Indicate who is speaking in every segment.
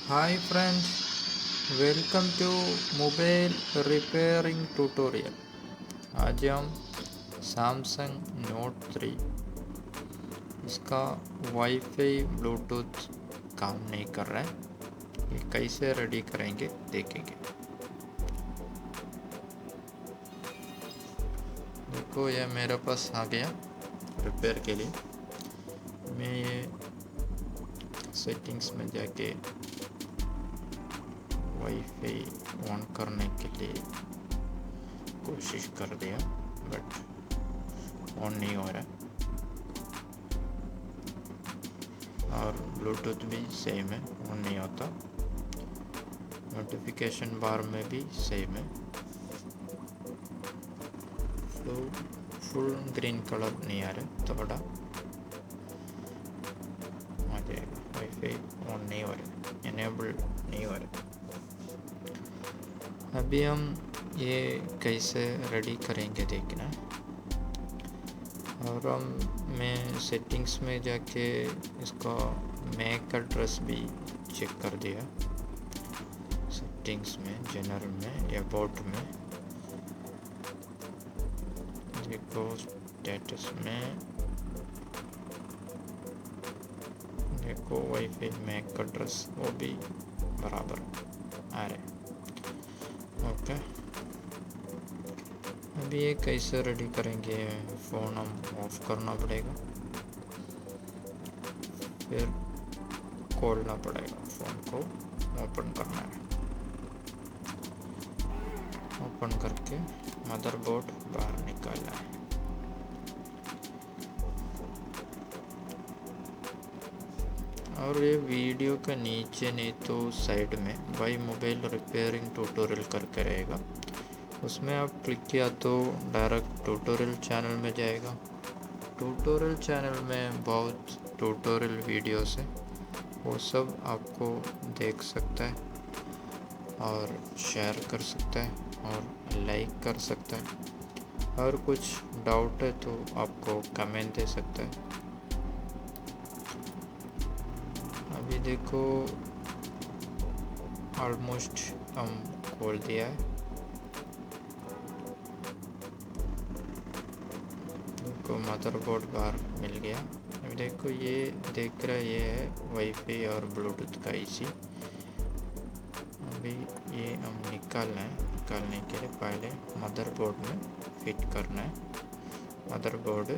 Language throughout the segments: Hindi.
Speaker 1: Hi friends, welcome to mobile repairing tutorial. आज हम सैमसंग नोट 3 इसका वाईफाई ब्लूटूथ काम नहीं कर रहा है, ये कैसे रेडी करेंगे देखेंगे। देखो ये मेरे पास आ गया रिपेयर के लिए। मैं ये सेटिंग्स में जाके वाईफाई ऑन करने के लिए कोशिश कर दिया, बट ऑन नहीं हो रहा और ब्लूटूथ भी सेम है, ऑन नहीं होता। नोटिफिकेशन बार में भी सेम है, तो फुल ग्रीन कलर नहीं आ रहा, थोड़ा आ जाएगा। वाईफाई ऑन नहीं हो रहा, इनेबल नहीं हो रहा। अभी हम ये कैसे रेडी करेंगे देखना। और मैं सेटिंग्स में जाके इसका मैक एड्रेस भी चेक कर दिया। सेटिंग्स में, जनरल में या अबाउट में देखो, स्टेटस में देखो वाईफाई मैक एड्रेस वो भी बराबर आ रहे। ओके, अभी ये कैसे रेडी करेंगे। फ़ोन हम ऑफ करना पड़ेगा, फिर खोलना पड़ेगा, फ़ोन को ओपन करना है। ओपन करके मदरबोर्ड बाहर निकालना है। और ये वीडियो के नीचे नहीं तो साइड में वाई मोबाइल रिपेयरिंग ट्यूटोरियल करके रहेगा, उसमें आप क्लिक किया तो डायरेक्ट ट्यूटोरियल चैनल में जाएगा। ट्यूटोरियल चैनल में बहुत ट्यूटोरियल वीडियोस है, वो सब आपको देख सकता है और शेयर कर सकता है और लाइक कर सकता है। और कुछ डाउट है तो आपको कमेंट दे सकता है। अभी देखो ऑलमोस्ट हम खोल दिया है। को मदरबोर्ड बाहर मिल गया। अभी देखो ये देख रहा है, ये है वाईफाई और ब्लूटूथ का आईसी। अभी ये हम निकालना है। निकालने के लिए पहले मदरबोर्ड में फिट करना है। मदरबोर्ड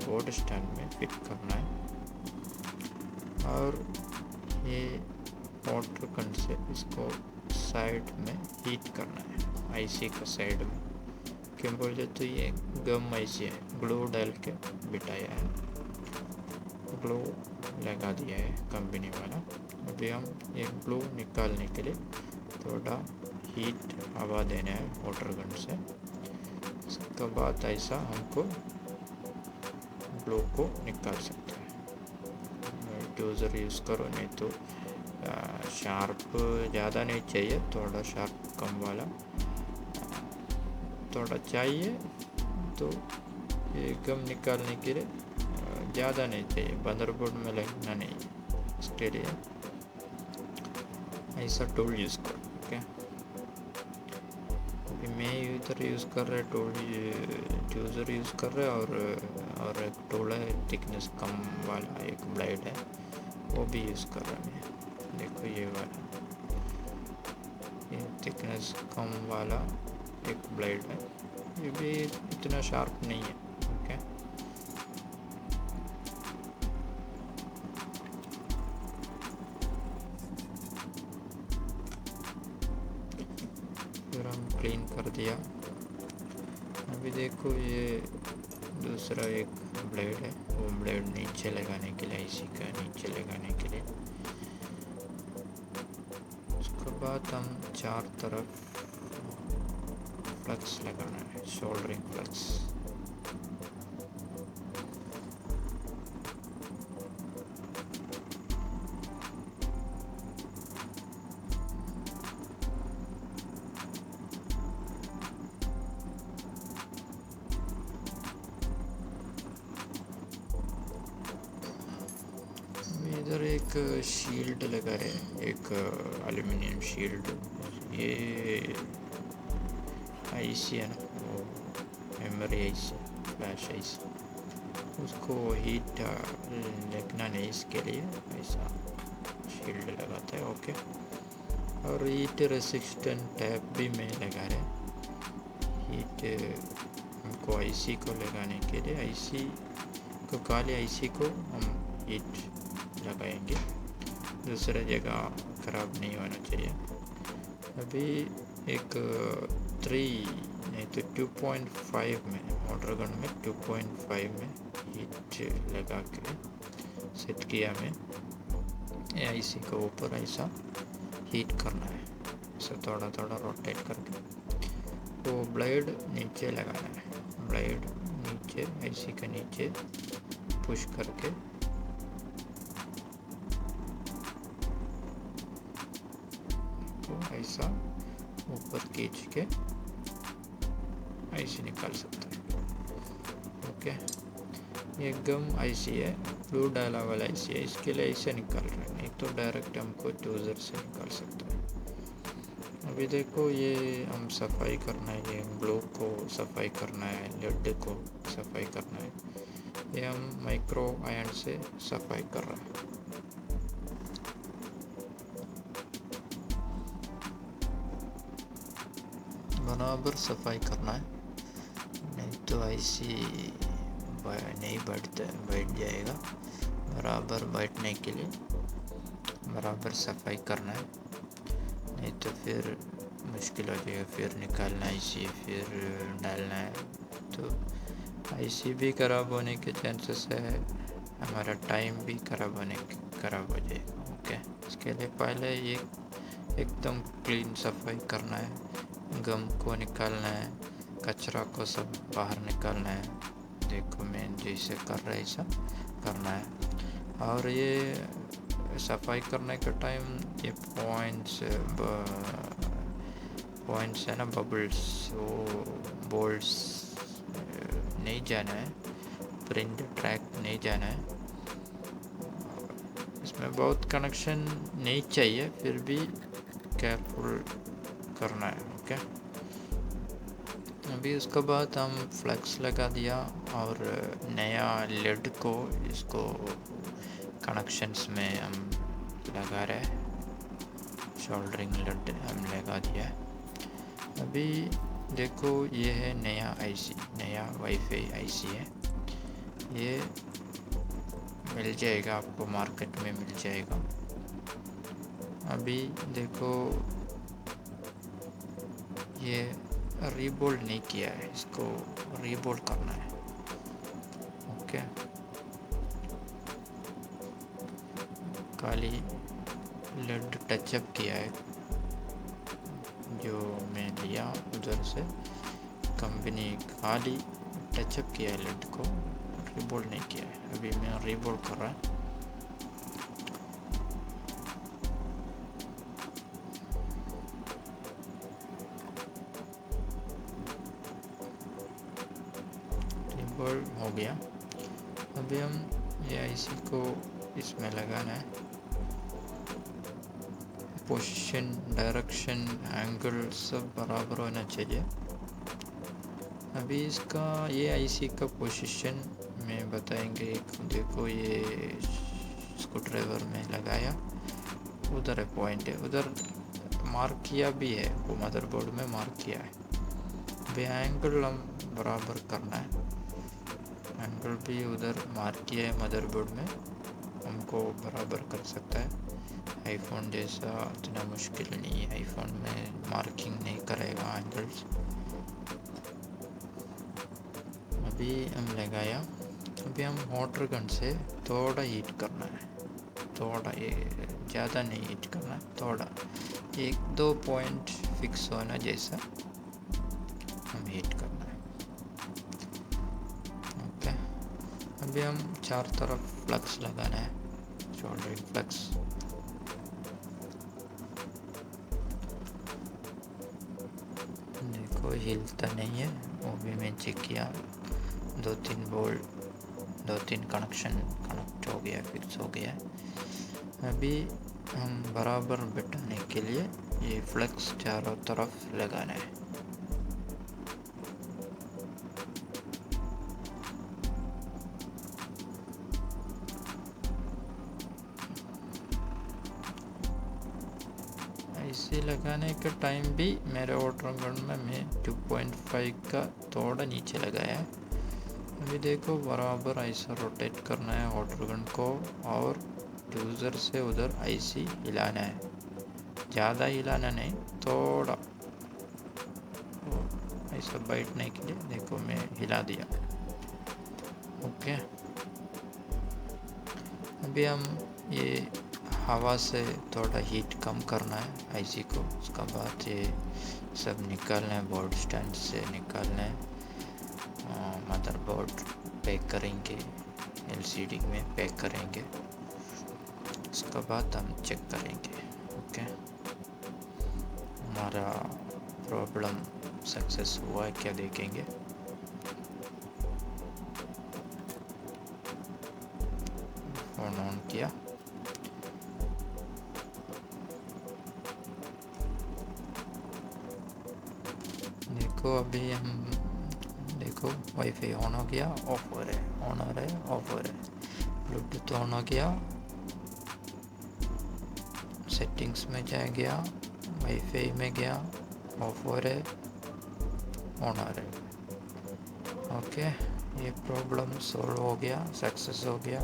Speaker 1: बोर्ड स्टैंड में फिट करना है और ये वाटर गन से इसको साइड में हीट करना है, आईसी का साइड में। क्यों बोले तो ये गम आईसी है, ग्लू डाल के बिठाया है, ग्लू लगा दिया है कंपनी वाला। अभी हम ये ग्लू निकालने के लिए थोड़ा हीट हवा देना है वाटर गन से। इसके बाद ऐसा हमको ग्लू को निकाल सकते हैं। यूज़र यूज़ करो, नहीं तो शार्प ज़्यादा नहीं चाहिए, थोड़ा शार्प कम वाला थोड़ा चाहिए। तो ये गम निकालने के लिए ज़्यादा नहीं चाहिए, मदरबोर्ड में लगना नहीं, इसके लिए ऐसा टूल यूज़ करो। ओके, अभी मैं इधर यूज़ कर रहा है टूल, यूज़र यूज़ कर रहा है और एक टूल है थिकनेस कम वाला, एक ब्लेड है वो भी यूज़ कर रहा है मैं। देखो ये वाला, ये थिकनेस कम वाला एक ब्लेड है, ये भी इतना शार्प नहीं है। ओके, फिर हम क्लीन कर दिया। अभी देखो ये दूसरा एक ब्लेड है, वो ब्लेड नीचे लगाने के लिए, आईसी का नीचे लगाने के लिए। उसके बाद हम चार तरफ फ्लक्स लगाना है, सोल्डरिंग फ्लक्स। इधर एक शील्ड लगा है, एक एल्युमिनियम शील्ड। ये आईसी है ना, वो मेमोरी आईसी, फ्लैश आईसी, उसको हीट लगना नहीं, इसके लिए ऐसा शील्ड लगाता है। ओके, और हीट रेसिस्टेंट टैप भी मैं लगा रहे। हीट हमको आईसी को लगाने के लिए, आईसी को खाली आईसी को हम हीट लगाएंगे, दूसरा जगह ख़राब नहीं होना चाहिए। अभी एक 3 नहीं तो 2.5 में, मोटर गन में 2.5 में हीट लगा के सेट किया मैं। आईसी को ऊपर ऐसा हीट करना है, ऐसा थोड़ा थोड़ा रोटेट करके, वो ब्लेड नीचे लगाना है, ब्लेड नीचे आईसी के नीचे पुश करके तो ऐसा ऊपर खींच के आईसी निकाल सकते हैं। ओके, ये गम आईसी है, ब्लू डाला वाला आईसी है, इसके लिए ऐसे निकाल रहे हैं, नहीं तो डायरेक्ट हमको चूज़र से निकाल सकते हैं। अभी देखो, ये हम सफाई करना है, ये ब्लू को सफाई करना है, लेड को सफाई करना है, ये हम माइक्रो आयन से सफाई कर रहे हैं। बराबर सफाई करना है, नहीं तो आईसी नहीं बैठ जाएगा। बराबर बैठने के लिए बराबर सफाई करना है, नहीं तो फिर मुश्किल हो जाएगा, फिर निकालना आईसी, फिर डालना है, तो आईसी भी ख़राब होने के चांसेस है, हमारा टाइम भी ख़राब हो जाएगा। ओके, इसके लिए पहले ये एकदम क्लीन सफाई करना है, गम को निकालना है, कचरा को सब बाहर निकालना है। देखो, मैं जैसे कर रहा है ऐसा करना है। और ये सफाई करने के टाइम ये पॉइंट्स है ना, बबल्स, वो बोल्ट्स नहीं जाना है, प्रिंट ट्रैक नहीं जाना है, इसमें बहुत कनेक्शन नहीं चाहिए, फिर भी केयरफुल करना है। ओके, अभी उसके बाद हम फ्लैक्स लगा दिया और नया लेड को इसको कनेक्शंस में हम लगा रहे हैं, सोल्डरिंग लेड हम लगा दिया है। अभी देखो, ये है नया आईसी, नया वाईफाई आईसी है, ये मिल जाएगा आपको, मार्केट में मिल जाएगा। अभी देखो, ये रीबोल्ड नहीं किया है, इसको रीबोल्ड करना है। ओके, खाली लेड टचअप किया है, जो मैं लिया उधर से कंपनी, खाली टचअप किया है लेड को, रीबोल्ड नहीं किया है। अभी मैं रीबोल्ड कर रहा है। हो गया। अभी हम ये आईसी को इसमें लगाना है, पोजीशन, डायरेक्शन, एंगल सब बराबर होना चाहिए। अभी इसका, ये आईसी का पोजीशन में बताएंगे। देखो, ये स्क्रू ड्राइवर में लगाया, उधर है पॉइंट है, उधर मार्क किया भी है, वो मदरबोर्ड में मार्क किया है। अभी एंगल हम बराबर करना है, एंगल भी उधर मार्क किया है मदरबोर्ड में, हमको बराबर कर सकता है। आईफोन जैसा इतना मुश्किल नहीं है, आईफोन में मार्किंग नहीं करेगा एंगल्स। अभी हम लगाया। अभी हम मोटर गन से थोड़ा हीट करना है, थोड़ा, ये ज़्यादा नहीं हीट करना, थोड़ा 1-2 पॉइंट फिक्स होना जैसा हम हीट करना है। ओके, अभी हम चार तरफ फ्लक्स लगाना है, सोल्डरिंग फ्लक्स। देखो, हिलता नहीं है, वो भी मैं चेक किया, 2-3 बोल्ट, 2-3 कनेक्शन कनेक्ट हो गया, फिक्स हो गया। अभी हम बराबर बैठाने के लिए ये फ्लेक्स चारों तरफ लगाना है। ऐसे लगाने के टाइम भी मेरे वाटर गन में मैं 2.5 का थोड़ा नीचे लगाया है। अभी देखो बराबर ऐसा रोटेट करना है वाटर गन को और उधर से उधर ऐसे हिलाना है, ज़्यादा हिलाना नहीं, थोड़ा ऐसा बैठने के लिए देखो मैं हिला दिया। ओके, अभी हम ये हवा से थोड़ा हीट कम करना है आईसी को। उसका बाद ये सब निकालना है, बोर्ड स्टैंड से निकालना है, मदरबोर्ड पैक करेंगे, एलसीडी में पैक करेंगे, उसका बाद हम चेक करेंगे। ओके, हमारा प्रॉब्लम सक्सेस हुआ है क्या देखेंगे। फोन ऑन किया, देखो अभी हम देखो वाईफाई ऑन हो गया, ऑफ हो रहा है, ऑन हो रहा है, ऑफ हो रहा है। ब्लूटूथ ऑन हो गया, सेटिंग्स में जा गया, वाईफाई में गया, ऑफ हो रहे, ऑन हो रहे। ओके, ये प्रॉब्लम सॉल्व हो गया, सक्सेस हो गया।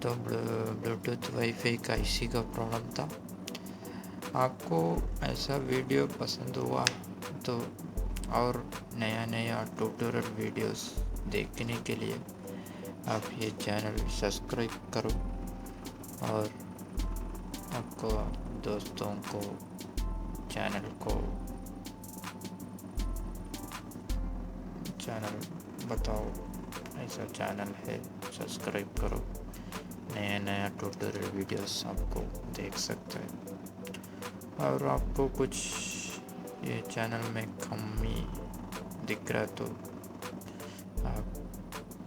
Speaker 1: तो ब्लूटूथ वाईफाई का इसी का प्रॉब्लम था। आपको ऐसा वीडियो पसंद हुआ तो और नया नया ट्यूटोरियल वीडियोस देखने के लिए आप ये चैनल सब्सक्राइब करो और आपको दोस्तों को चैनल बताओ ऐसा चैनल है, सब्सक्राइब करो, नया नया ट्यूटोरियल वीडियोस आपको देख सकते हैं। और आपको कुछ ये चैनल में कमी दिख रहा तो आप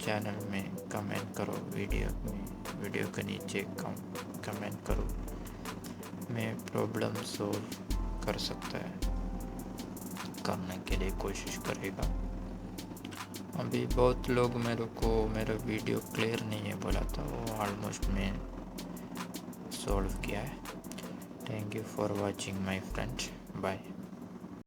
Speaker 1: चैनल में कमेंट करो, वीडियो के नीचे कमेंट करो, मैं प्रॉब्लम सोल्व कर सकता है, करने के लिए कोशिश करेगा। अभी बहुत लोग मेरा वीडियो क्लियर नहीं है बोला था, वो ऑलमोस्ट मैं सॉल्व किया है। Thank you for watching my friend, bye.